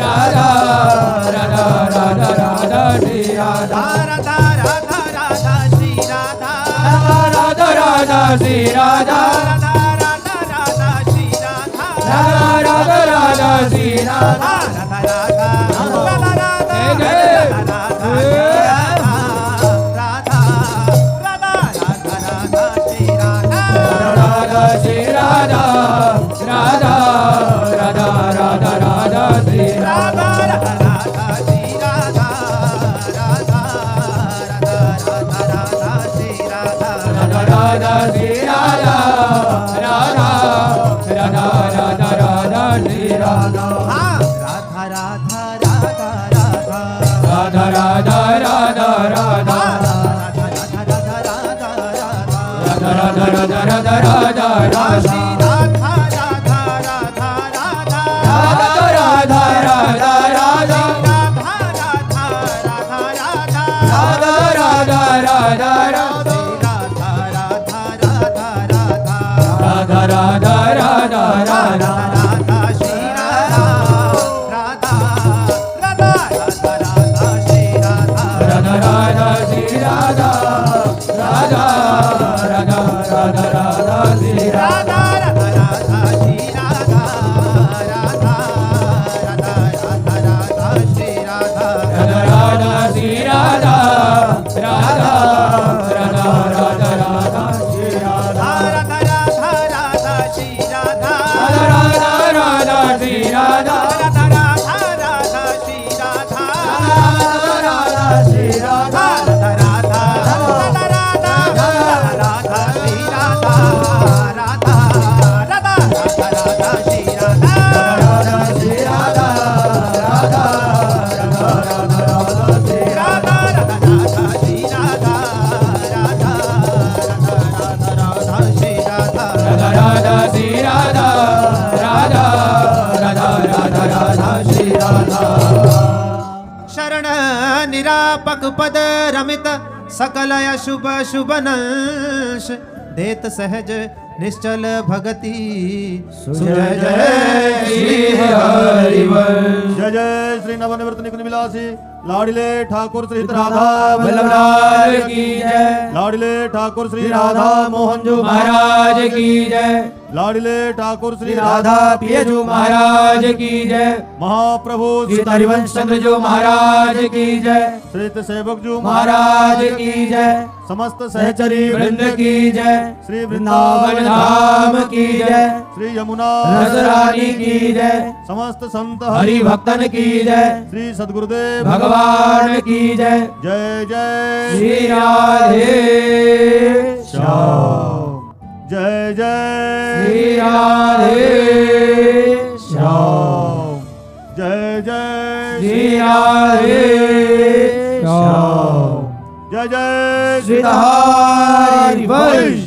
राधा राधा राधा राधा श्री राधा राधा राधा राधा श्री राधा राधा राधा श्री राधा राधा राधा राधा श्री राधा राधा राधा श्री राधा राधा राधा राधा राधा जय राधा राधा राधा राधा श्री राधा राधा श्री राधा राधा राधा राधा राधा श्री राधा राधा राधा श्री राधा राधा राधा राधा श्री राधा राधा राधा श्री राधा राधा राधा राधा राधा श्री राधा राधा राधा राधा राधा राधा राधा राधा राधा राधा राधा राधा राधा राधा श्री राधा राधा राधा राधा राधा राधा राधा राधा राधा राधा राधा राधा राधा राधा राधा राधा राधा श्री राधा राधा राधा राधा श्री राधा राधा राधा श्री राधा राधा राधा राधा राधा श्री राधा राधा राधा श्री राधा राधा राधा राधा श्री राधा राधा राधा श्री राधा राधा राधा राधा राधा श्री राधा राधा राधा राधा श्री राधा राधा राधा श्री राधा राधा राधा राधा श्री राधा राधा श्री राधा राधा राधा राधा राधा राधा श्री राधा राधा राधा राधा राधा श्री राधा राधा श्री राधा राधा राधा राधा राधा श्री राधा राधा राधा श्री राधा राधा राधा राधा श्री राधा राधा राधा श्री राधा राधा राधा राधा राधा श्री राधा शरण निरापक पद रमित सकल शुभ शुभ नंश देत सहज निश्चल भगति जय जय श्री हरिवंश जय जय श्री नवनिवृत्त निकुंज विलासी लाडिले ठाकुर श्री राधा बल्लभलाल की जय लाडिले ठाकुर श्री राधा मोहन जो महाराज की जय लाडिले ठाकुर श्री राधा पियजू महाराज की जय महाप्रभु श्री हरिवंश चंद्र जो महाराज की जय श्री सेवक जो महाराज की जय समस्त सहचरी वृंद की जय श्री वृंदावन धाम की जय श्री यमुना रसरानी की जय समस्त संत हरि भक्तन की जय श्री सद्गुरुदेव भगवान की जय जय जय श्री राधे श्याम जय जय श्री राधे श्याम जय जय श्री राधे श्याम जय जय श्री हरिवंश